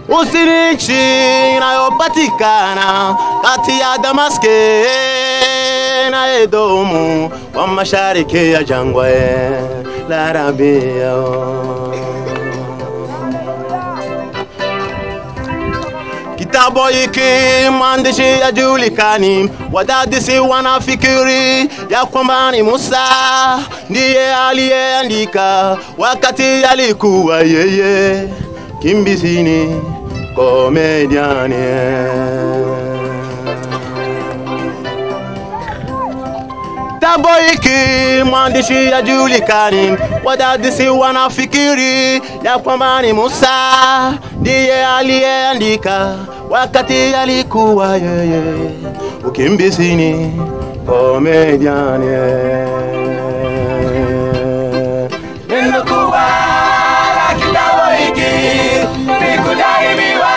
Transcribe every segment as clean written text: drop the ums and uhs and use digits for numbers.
usinichi inayopatikana kati ya Damaske na Edomu wa mashariki ya jangwa la Arabia. Kitabu hiki mwandishi hajulikani, wadadisi wanafikiri ya kwamba ni Musa ndiye aliyeandika wakati alikuwa yeye kimbizini komediani. Kitabu hiki mwandishi hajulikani, wadadisi wanafikiri ya kwamba ni Musa ndiye aliyeandika wakati alikuwa yeye ukimbizini komediani. Neno kubwa la kitabu hiki ni kujaribiwa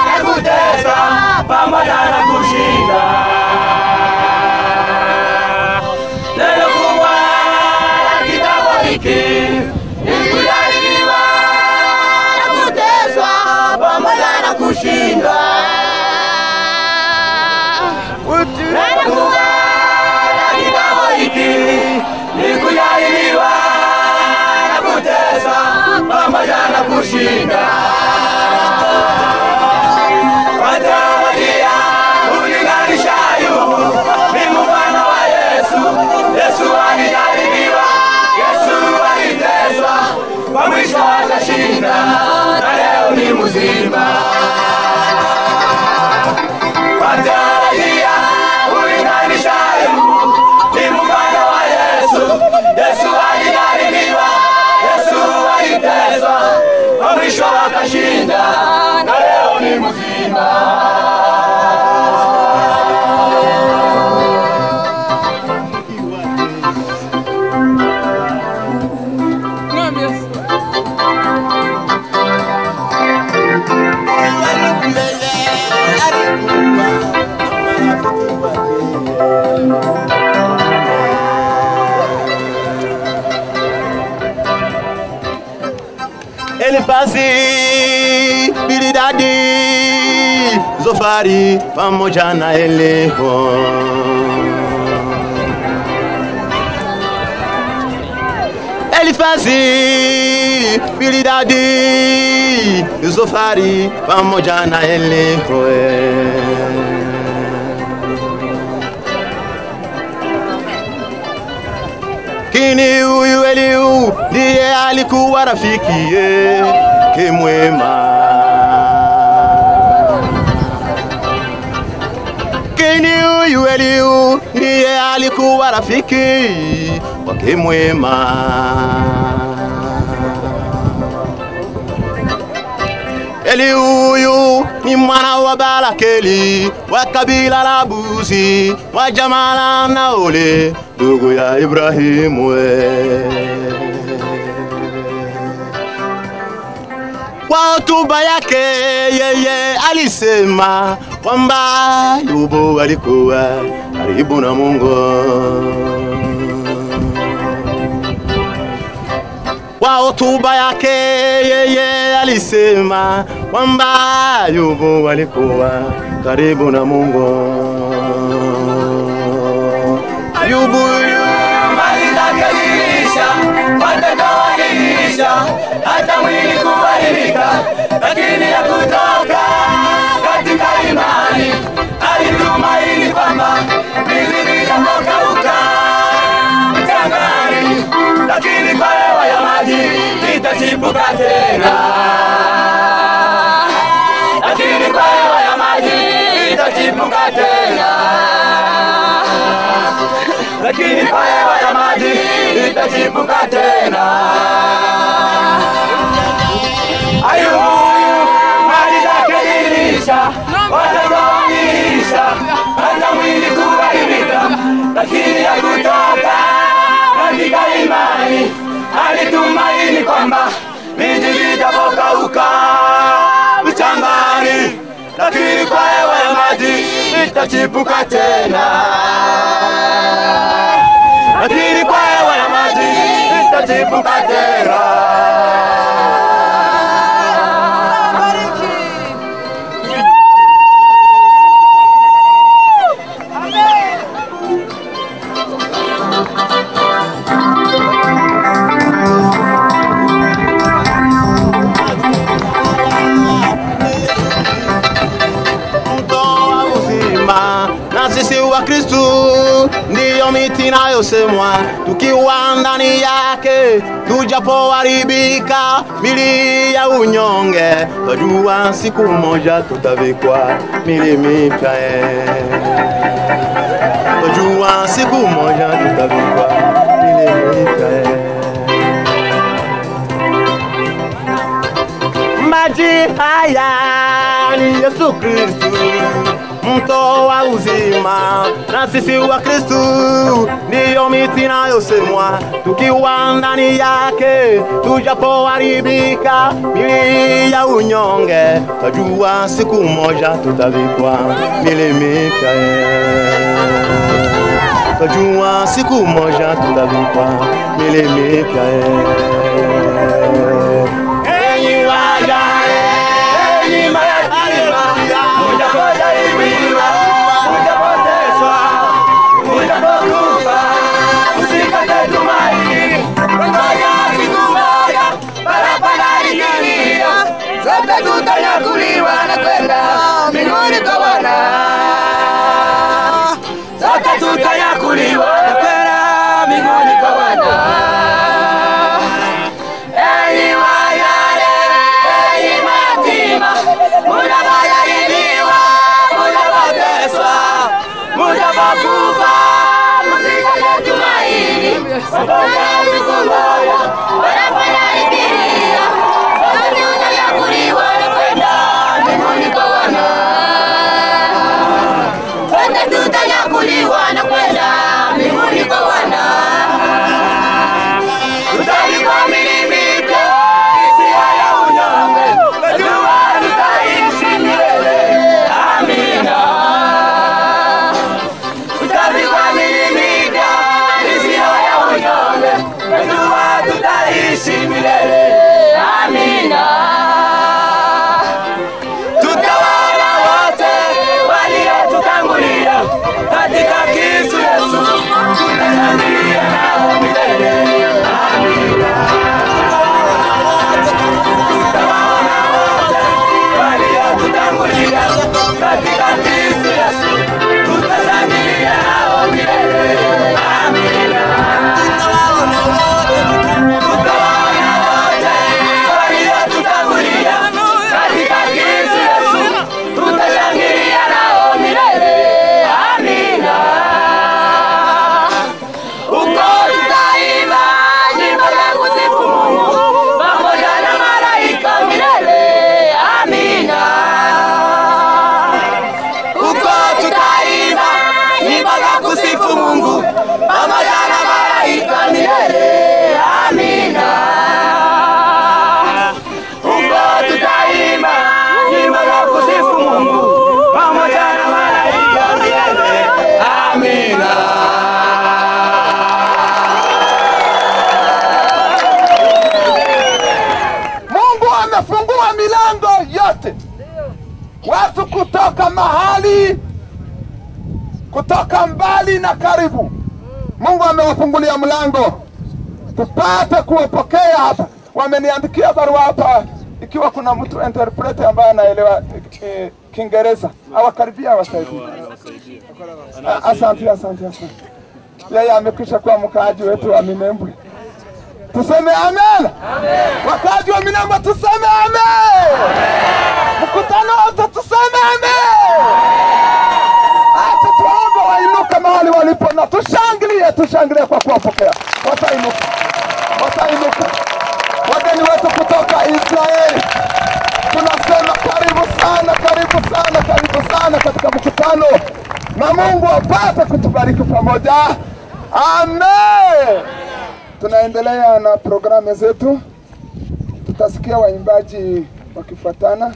na kuteswa pamoja na kushinda. Neno kubwa la kitabu hiki ni kujaribiwa na kuteswa pamoja na kushinda. Neno kubwa la kitabu hiki ni kujaribiwa na kuteswa pamoja na kushinda. Watamajia ulinganisha Ayubu ni mfano wa Yesu. Yesu alijaribiwa, Yesu aliteswa, kwa mwisho akashinda, na leo ni mzima. Watamajia ulinganisha Ayubu ni mfano wa Yesu. Yesu alijaribiwa, Yesu aliteswa, kwa mwisho akashinda, na leo ni mzima. Elifazi, Bilidadi, Zofari pamoja na Eliho. Elifazi, Bilidadi, Zofari pamoja na Eliho. Kini huyu Elihu ndiye alikuwa rafiki yake mwema. Kini huyu Elihu ndiye alikuwa rafiki wake mwema. Elihu huyu ni mwana wa Barakeli wa kabila la Buzi wa jamaa la Naole ndugu ya Ibrahimu. Kwa hotuba yake yeye alisema kwamba Ayubu alikuwa karibu na Mungu. Kwa hotuba yake yeye alisema kwamba Ayubu alikuwa karibu na Mungu. Ayubu mali zake zilisha, watoto waliisha, hata mwili kuharibika, lakini hakutoka katika imani. Alitumaini kwamba mizizi itakauka mchangani, lakini kwa hewa ya maji itachipuka tena. Lakini kwa hewa ya maji itachipuka tena. Lakini kwa hewa ya maji itachipuka tena. Ayubu mali zake zilisha, watoto waliisha, hata mwili kuharibika, lakini hakutoka katika imani. Alitumaini kwamba miji itakauka mchangani, lakini kwa hewa ya maji itachipuka tena. Lakini kwa hewa ya maji itachipuka tena. miti inayosemwa tukiwa ndani yake, tujapoharibika mili ya unyonge, twajua siku moja tutavikwa mili mipya. Twajua siku moja tutavikwa mili mipya. Maji haya ni Yesu Kristu, mto wa uzima, na sisi wa Kristu ndiyo miti inayosemwa tukiwa ndani yake, tujapoharibika mili ya unyonge, twajua siku moja tutavikwa mili mipya. Twajua siku moja tutavikwa mili mipya. Tutanyakuliwa na kwenda mbinguni kwa Bwana. Sote tutanyakuliwa na kwenda mbinguni kwa Bwana. Enyi wajane, enyi mayatima, mnapojaribiwa, mnapoteswa, mnapokufa, msikate tumaini. Ngoja siku moja wanapoharibia, sote tutanyakuliwa na kwenda mbinguni kwa Bwana. Sote tutanyakuliwa na kwenda mbinguni kwa Bwana. Tutavikwa mili mipya isiyo ya unyonge, twajua tutaishi milele. Amina. Tutavikwa mili mipya isiyo ya unyonge, twajua tutaishi milele. Amina. Tutawaona wote waliotutangulia katika Kristo Yesu, tutashangilia nao milele. Amina. Tutawaona wote waliotutangulia katika Kristo Yesu, tutashangilia nao milele. Amina. Tutawaona wote waliotutangulia katika Kristo Yesu, tutashangilia nao milele. Amina. Uko tutaimba nyimbo za kusifu Mungu pamoja na malaika milele. Amina. Uko tutaimba nyimbo za kusifu Mungu pamoja na malaika milele. Amina. Uko tutaimba nyimbo za kusifu Mungu pamoja na malaika milele. Amina. Mungu amefungua milango yote. Watu kutoka mahali, kutoka mbali na karibu, Mungu amewafungulia mlango tupate kuwapokea hapa. Wameniandikia barua hapa, ikiwa kuna mtu interpreter ambaye anaelewa Kiingereza awakaribia awasaidie. Asante. Yeye amekwisha kuwa mkaaji wetu wa Minembwe. Tuseme amen. Wakaji wa Minembwe tuseme amen. Mkutano wote tuseme amen. Acha tuombe wainuka mahali walipo na tushangilie kwa kuwapokea. Watainuka. Wageni wetu kutoka Israeli, tunasema karibu sana katika mkutano, na Mungu apate kutubariki pamoja. Amen. Tunaendelea na programu zetu, tutasikia waimbaji wakifuatana.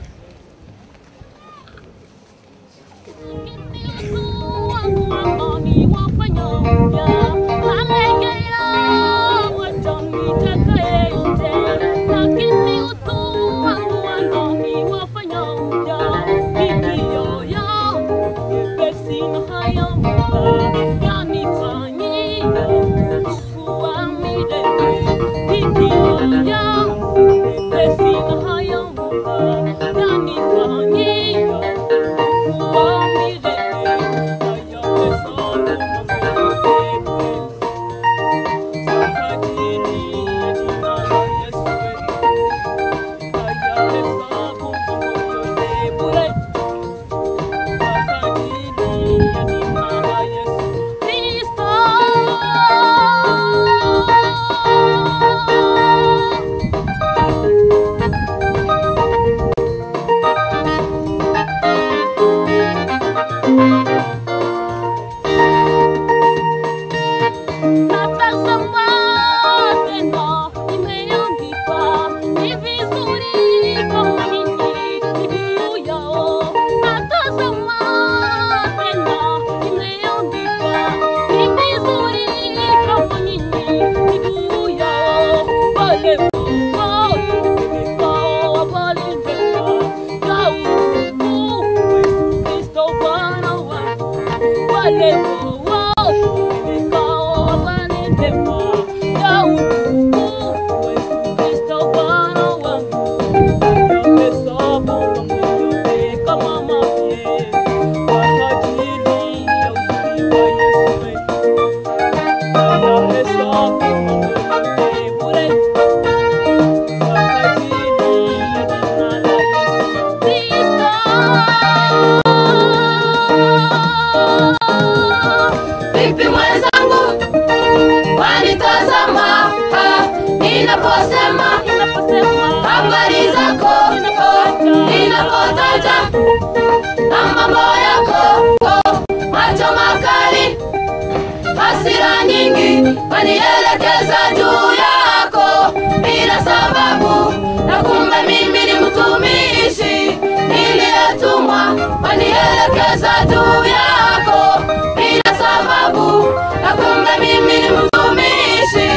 Wanielekeza juu yako bila sababu, na kumbe mimi ni mtumishi niliyetumwa. Wanielekeza juu yako bila sababu, na kumbe mimi ni mtumishi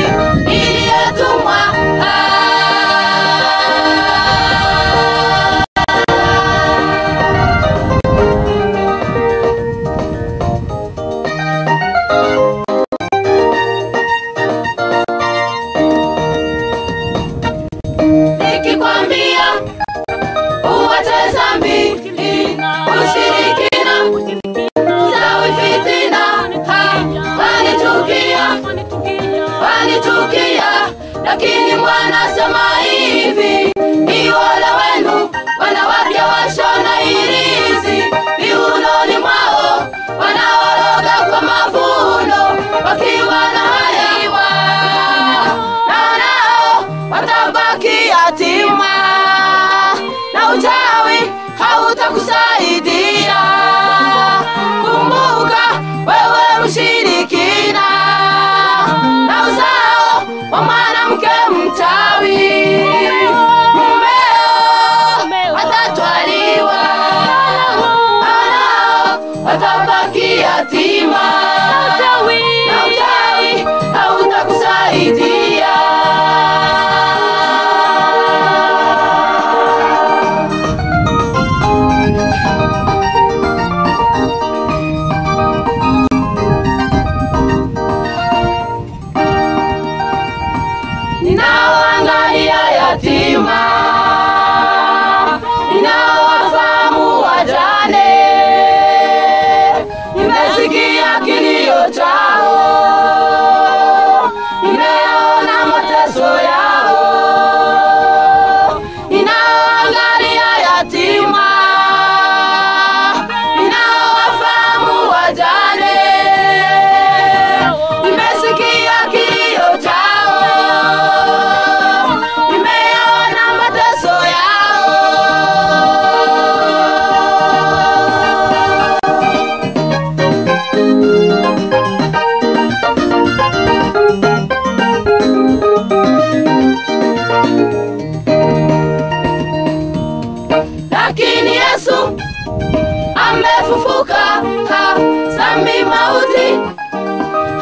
niliyetumwa. Lakini Bwana sema hivi, ni wale wenu wanawake washona hirizi viunoni mwao, wanaoroga kwa mavuno wakiwa na haiwa, na nao watabaki yatima, na uchawi hautakusaidia. Kumbuka wewe mshirikina na uzao wa mwanamke mchawi, mumeo atatwaliwa, anao watabaki yatima, na uchawi hautakusaidia. Ninawaangalia yatima, ninawafahamu wajane, nimesikia kilio chao, nimeona mateso yao. Ninawaangalia yatima, ninawafahamu wajane, nimesikia kilio chao, nimeona mateso yao. Lakini Yesu amefufuka, dhambi mauti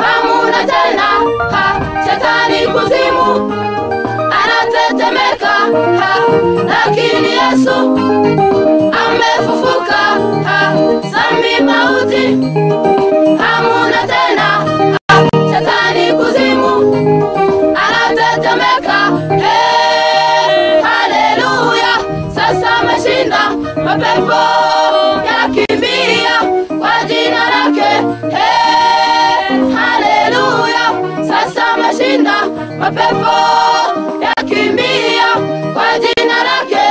hamuna tena, shetani kuzimu anatetemeka. Lakini Yesu amefufuka, dhambi mauti hamuna tena, shetani kuzimu anatetemeka. Haleluya, sasa ameshinda, mapepo yakimbia kwa jina lake. Haleluya, sasa ameshinda, mapepo yakimbia kwa jina lake.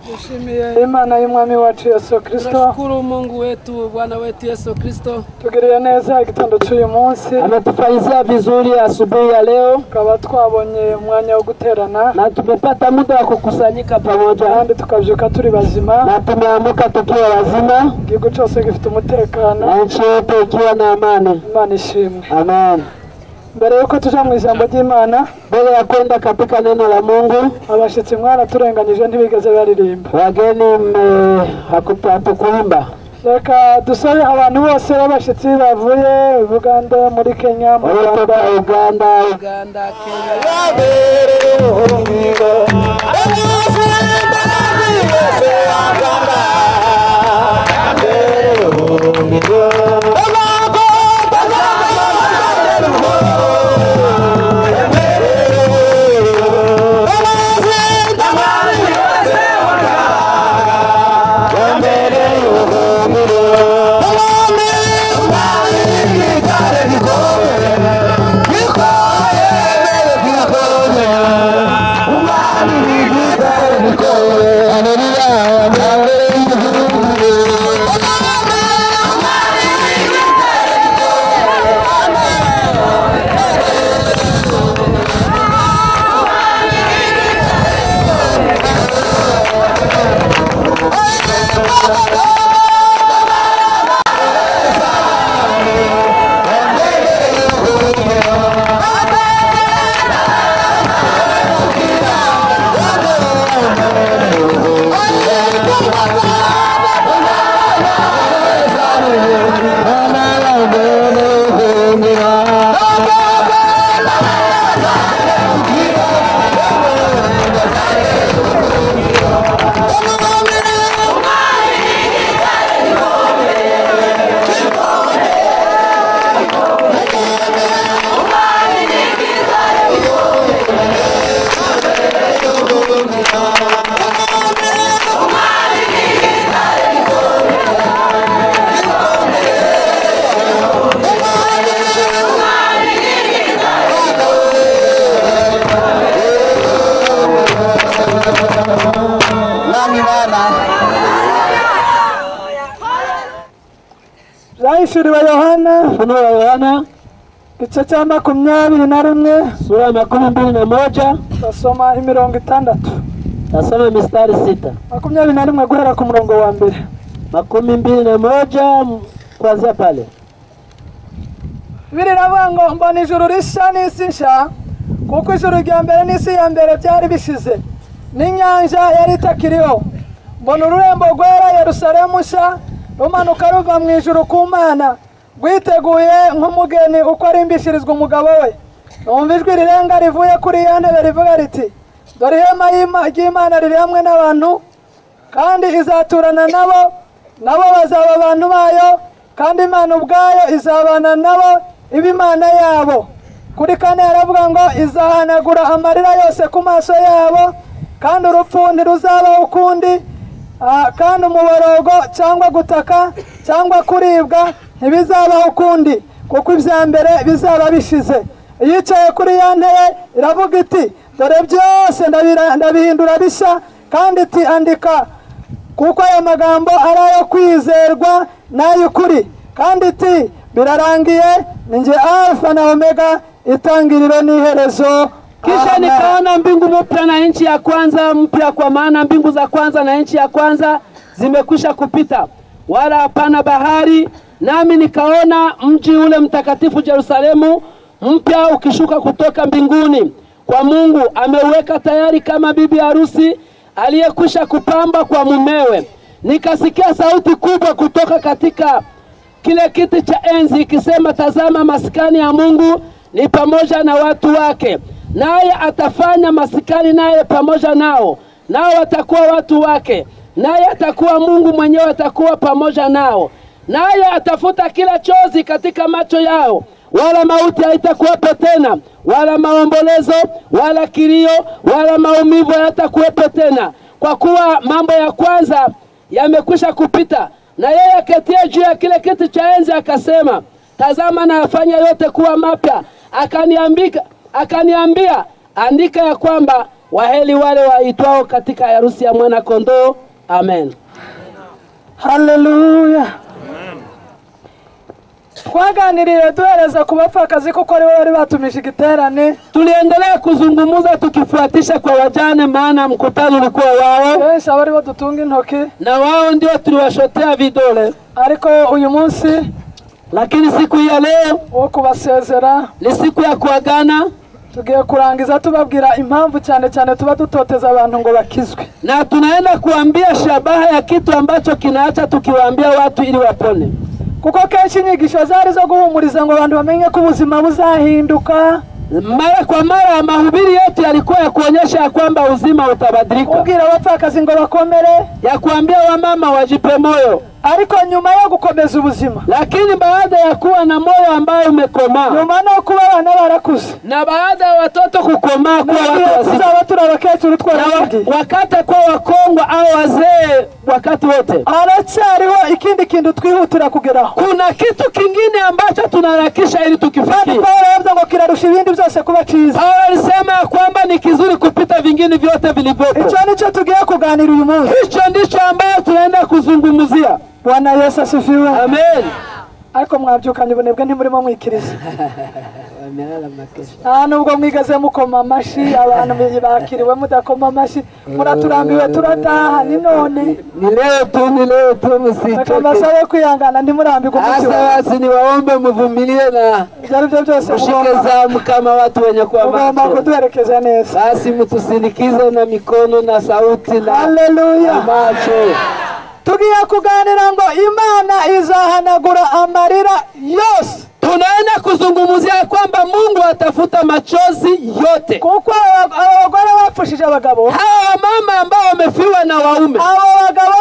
Dushimiye Imana y'Umwami wacu Yesu Kristo. Tunashukuru Mungu wetu, Bwana wetu Yesu Kristo. Tugiriye neza igitondo cy'uyu munsi. Ametufanyia vizuri asubuhi ya leo. Tukaba twabonye umwanya wo guterana Na tumepata muda wa kukusanyika pamoja. Kandi tukavyuka turi bazima. Na tumeamka tukiwa wazima. Igihugu cyose gifite umutekano. Na nchi yote ikiwa na amani. Imana ishimwe. Amen. Mbere yuko tuja mu ijambo ry'Imana, mbere ya kwenda katika neno la Mungu, abashitsi mwana turenganyije ntibigeze baririmba. Wageni hakuimba. Reka dusabe abantu bose b'abashitsi bavuye Uganda, muri Kenya, mu Rwanda, Uganda, Ishuri wa Yohana igice cya 21 sura ya 21 tasoma imirongo 6. Tasoma mistari 6. 21 guhera ku murongo wa mbere. 21 kuanzia pale. Biriravuga ngo mbona ijuru rishya n'isi nshya, kuko ijuru rya mbere n'isi ya mbere byari bishize, n'inyanja yari itakiriho. Mbona ururembo rwera Yerusalemu nshya rumanuka ruva mu ijuru ku Mana, rwiteguye nk'umugeni uko arimbishirizwa umugabo we. Numva ijwi rirenga rivuye kuri ya ntebe rivuga riti, dore ihema ry'Imana riri hamwe n'abantu, kandi izaturana nabo bazaba abantu bayo, kandi Imana ubwayo izabana nabo iba Imana yabo. Kuri 4 aravuga ngo izahanagura amarira yose ku maso yabo, kandi urupfu ntiruzabaho ukundi, kandi umuborogo cyangwa gutaka cyangwa kuribwa ntibizabaho ukundi, kuko ibya mbere bizaba bishize. Yicaye kuri ya ntebe iravuga iti, dore byose ndabihindura bishya, kandi iti andika, kuko aya magambo ari ayo kwizerwa n'ay'ukuri. Kandi iti birarangiye, ninjye Alfa na Omega, itangiriro n'iherezo. Kisha nikaona mbingu mpya na nchi ya kwanza mpya, kwa maana mbingu za kwanza na nchi ya kwanza zimekwisha kupita, wala hapana bahari. Nami nikaona mji ule mtakatifu Yerusalemu mpya ukishuka kutoka mbinguni kwa Mungu, ameuweka tayari kama bibi harusi aliyekwisha kupamba kwa mumewe. Nikasikia sauti kubwa kutoka katika kile kiti cha enzi ikisema, tazama, maskani ya Mungu ni pamoja na watu wake, naye atafanya maskani naye pamoja nao, nao watakuwa watu wake, naye atakuwa Mungu mwenyewe atakuwa pamoja nao. Naye atafuta kila chozi katika macho yao, wala mauti haitakuwepo tena, wala maombolezo, wala kilio, wala maumivu hayatakuwepo tena, kwa kuwa mambo ya kwanza yamekwisha kupita. Na yeye aketie juu ya kile kiti cha enzi akasema, tazama, na afanya yote kuwa mapya. Akaniambia, andika ya kwamba Waheri wale waitwao katika harusi ya mwana kondoo. Amen. Haleluya. Twaganiriye duhereza ku bapfakazi kuko ari bo bari batumije igiterane. Tuliendelea kuzungumza tukifuatisha kwa wajane, maana mkutano ulikuwa wao. Yes, abari bo dutunga intoki Na wao ndio tuliwashotea vidole. ariko uyu munsi, Lakini siku ya leo wo kubasezera, ni siku ya kuagana, tugiye kurangiza tubabwira impamvu cyane cyane tuba dutoteza abantu ngo bakizwe. na tunaenda kuambia shabaha ya kitu ambacho kinaacha tukiwaambia watu ili wapone. Kuko kenshi inyigisho zari zo guhumuriza ngo abantu bamenye ko ubuzima buzahinduka. Mara kwa mara mahubiri yetu yalikuwa ya kuonyesha kwamba uzima utabadilika, Ubwira abapfakazi ngo bakomere, ya kuambia wamama wajipe moyo. ariko nyuma yo gukomeza ubuzima, Lakini baada ya kuwa na moyo ambao umekomaa, nyuma no kuba abana barakuze, na baada ya watoto kukomaa kuwa watu wazima, tuzaba turi abakecuru twarabagiye, wakati kwa wakongwa au wazee wakati wote, haracyariho ikindi kintu twihutira kugeraho. kuna kitu kingine ambacho tunaharakisha ili tukifikie. Paulo yavuze ngo kirarusha ibindi byose kuba cyiza. Paulo alisema kwamba ni kizuri kupita vingine vyote vilivyopo. Icyo nicyo tugiye kuganira uyu munsi. Hicho ndicho ambayo tunaenda kuzungumzia. Bwana Yesu asifiwe. Amen. Ariko mwabyukanye ubunebwe ntimurimo mwikiriza. Nubwo mwigeze mukoma amashi, abantu bakiriwe mudakoma amashi, muraturambiwe turataha. Ni none Ni leo tu msichoke. akabasabe kwihangana ntimurambirwe umutima. Asa basi niwaombe mvumilie na Ibyo byo byose mshike zamu kama watu wenye kuwa mugomba macho. kuduherekeza neza. Basi mtusindikize na mikono na sauti na Haleluya. macho. Tugiye kuganira ngo Imana izahanagura amarira yose. Tunaenda kuzungumzia kwamba Mungu atafuta machozi yote. Kuko abagore bapfushije abagabo, Hawa mama ambao wamefiwa na waume, abo bagabo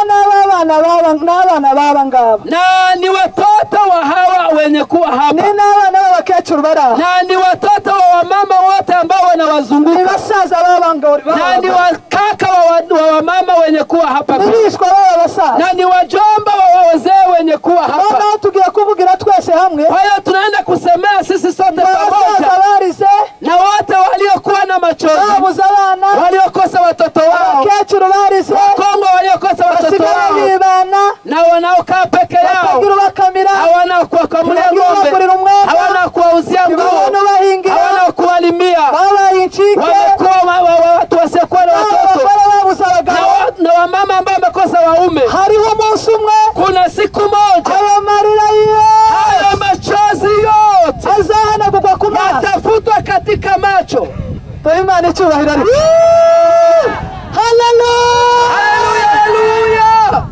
n'abana baba ngabo, na ni watoto wa hawa wenye kuwa hapa, ni n'abana b'abakecuru bari aha, na ni watoto wa wamama wote ambao ni wanawazunguka, basaza baba ngabo, na ni wakaka wa wamama wenye kuwa hapa, ni bishwa baba basaza, na ni wajomba wa wazee wenye kuwa hapa. noneho tugiye kuvugira twese hamwe Kwa hiyo tunaenda kusemea sisi sote pamoja, basaza barize, na wote waliokuwa na machozi, babuze abana, waliokosa watoto wao, abakecuru barize, Kongo waliokosa watoto basigaye wao, bibana, na wanaokaa peke yao, batagira bakamira, hawana kuwakamulia ng'ombe, hawana kuwauzia nguo, abantu bahingira, hawana kuwalimia, babaye incike, wamekuwa watu wasiokuwa na watoto, abagore babuze abagabo. na wamama ambao wamekosa waume. Hariho umunsi umwe Kuna siku moja amarira haya machozi yote azahanagurwa ku maso. yatafutwa katika macho. Imana icyubahiro ari. Haleluya. Haleluya.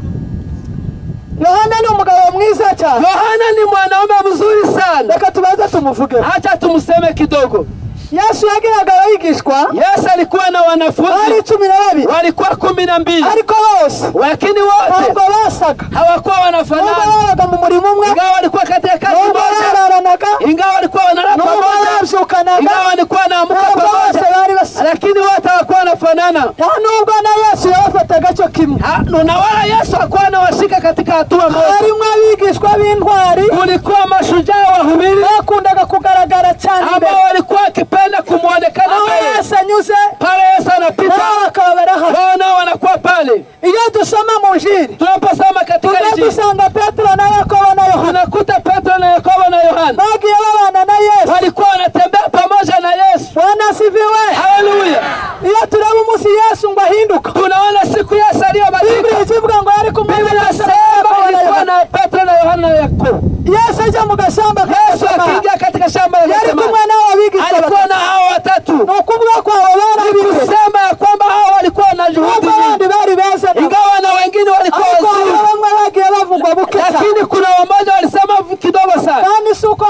Yohana ni umugabo mwiza cyane. Yohana ni mwanaume mzuri sana. Reka tubanze tumuvuge. Acha tumseme kidogo. Yesu yagiraga abigishwa, Yesu alikuwa na bari wanafunzi 12, walikuwa 12, ariko bose lakini wote ntabwo basaga, hawakuwa nubwo wanafanana, babaga mu murimo umwe, ingawa walikuwa katika kazi nubwo moja, bararanaga, ingawa walikuwa wanalala nubwo pamoja, babyukanaga, ingawa walikuwa wanaamka ntabwo bose pamoja, bari basa. lakini wote hawakuwa wanafanana. Nta nubwo na Yesu yabafataga cyo kimwe. Na wala Yesu hakuwa anawashika katika hatua moja. Harimo abigishwa b'intwari, Kulikuwa mashujaa wahubiri bakundaga kugaragara cyane imbere. ambao walikuwa wakipenda kumuonekana Aho mbele. Yesu anyuze, Pale Yesu anapita, nabo bakaba barahari. wao nao wanakuwa pale. Iyo dusoma mu Injili, Tunaposoma katika tujya Injili, dusanga Petero na Yakobo na Yohana tunakuta Petro na Yakobo na Yohana bagiye babana na Yesu. walikuwa wanatembea pamoja na Yesu. Bwana asifiwe. Haleluya. Iyo tureba umunsi Yesu ngo ahinduka, Tunaona siku Yesu aliyobadilika. Biblia ikivuga ngo yari kumwe na Biblia Yesu inasema ilikuwa na Petro na Yohana na Yakobo. Yesu ajya mu gashamba Yesu akiingia katika shamba la yari Getsemani, kumwe n'abo abigishwa alikuwa na hao watatu. ni ukuvuga ko abo barabiriwe, Kusema ya kwamba hao walikuwa na juhudi nubwo abandi nyingi, bari beza nabo, ingawa na wengine walikuwa ariko wazuri, hariho bamwe bagiye bavugwa buke cyane, lakini kuna wamoja walisema kidogo sana. kandi si uko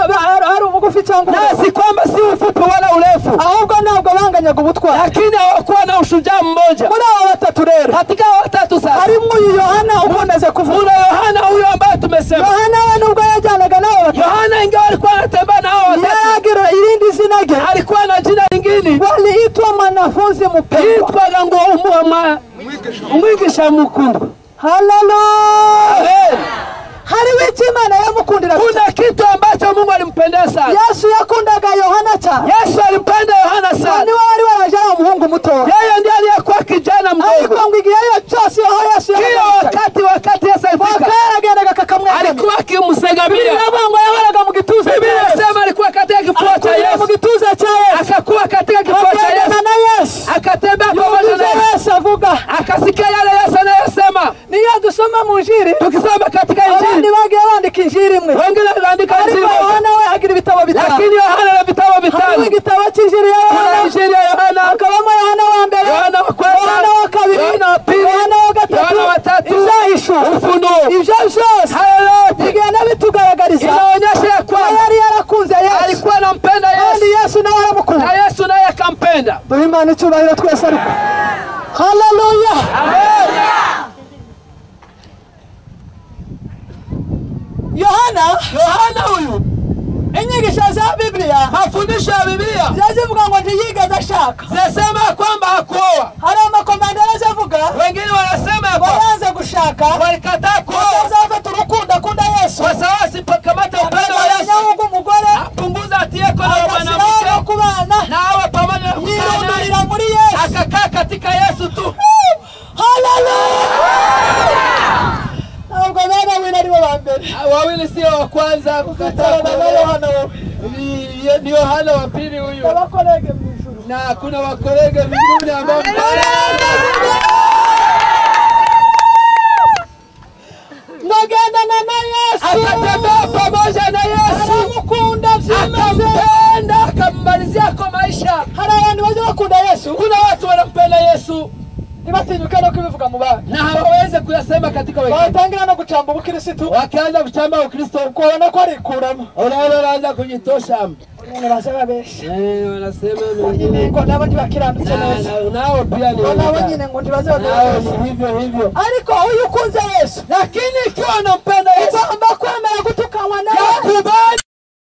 ari ubugufi cyangwa Na ubugufi, si kwamba si ufupi wala urefu, ahubwo ntabwo banganyaga ubutwari. lakini hawakuwa na ushujaa mmoja. Muri abo batatu rero Katika hao watatu sasa, harimo uyu Yohana ukomeze kuvuga. kuna Yohana huyo ambaye tumesema. Yohana we nubwo yajyanaga n'abo batatu, Yohana ingawa alikuwa anatembea na hao watatu, yagira irindi zina rye, alikuwa na jina lingine, waliitwa mwanafunzi mpendwa. itwaga ngo umwigisha mkundwa. Haleluya. Amen. Hariho icyo Imana yamukundira. Kuna kitu ambacho Kristo Mungu alimpendea sana. Yesu yakundaga Yohana cyane. Yesu alimpenda Yohana sana. Ni wari warajana umuhungu muto. Yeye ndiye aliyekuwa kijana mdogo. Ariko ngigiye cyose Yesu kila wakati Yesu alifika kakamwe. Alikuwa akimsegamia. Ngo yahoraga mu gituza. Biblia inasema alikuwa katika kifua cha Yesu. Mu gituza cha Yesu. Akakuwa katika kifua cha Yesu. Akatembea pamoja na Yesu avuga. Akasikia yale Yesu anayosema. Niyo dusoma mu Injili. Tukisoma katika Injili. Abandi bagiye bandika Injili imwe. Wengine wanaandika Injili. Yohana we agira ibitabo bitanu. Lakini Yohana ana vitabo vitano. Igitabo cy'Injili ya Yohana. Injili ya Yohana. Akabamo Yohana wa mbere. Yohana wa kwanza. Yohana wa kabiri. Yohana wa pili. Yohana wa gatatu. Yohana wa tatu. Izahisho. Ufunuo. Ibyo byose. Bigenda bitugaragariza. Inaonyesha ya kwamba yari yarakunze Yesu. Alikuwa anampenda Yesu. Kandi Yesu nawe aramukunda. Na Yesu naye akampenda. Duhe Imana icyubahiro twese ariko. Haleluya. Amen. Yohana huyu inyigisho za Biblia, mafundisho ya Biblia zivuga ngo ntiyigeze ashaka. Zinasema kwamba hakuoa. Hari amakomandera zivuga wengine wanasema waanze gushaka walikataa kuoa. Sasa turukunda Yesu. Kwa sababu sipokamata upendo wa Yesu. Nyawo umugore apunguza atiyeko na mwanamke kubana na awe pamoja na kukana muri Yesu. Akakaa katika Yesu tu. Haleluya. Ntabwo baba wina ari wa mbere. Wawili sio wa kwanza kukataa na Yohana. Ni Yohana wa pili huyu. Abakolege mw'ijuru. Na kuna wakolege mbinguni ambao Nogenda na Yesu. Akatembea pamoja na Yesu. Akamukunda akampenda akambalizia kwa maisha. Hari abantu baje bakunda Yesu. Kuna watu wanampenda Yesu. Ntibatinyuka no kubivuga mu bana. Na hawaweze kuyasema katika wengine. Watangira no gucamba ubukristo. Wakaanza kuchamba Ukristo. Kuona ko arikuramo. Wanaanza kujitosha. Wanasema beshi. Wanasema wengine ngo nabo ntibakirandutse neza. Nao pia ni nabo wengine ngo ntibazodora. Hivyo. Ariko uyu kunze Yesu. Lakini ikiwa unampenda Yesu, ugomba kwemera gutukanwa nawe. yakubali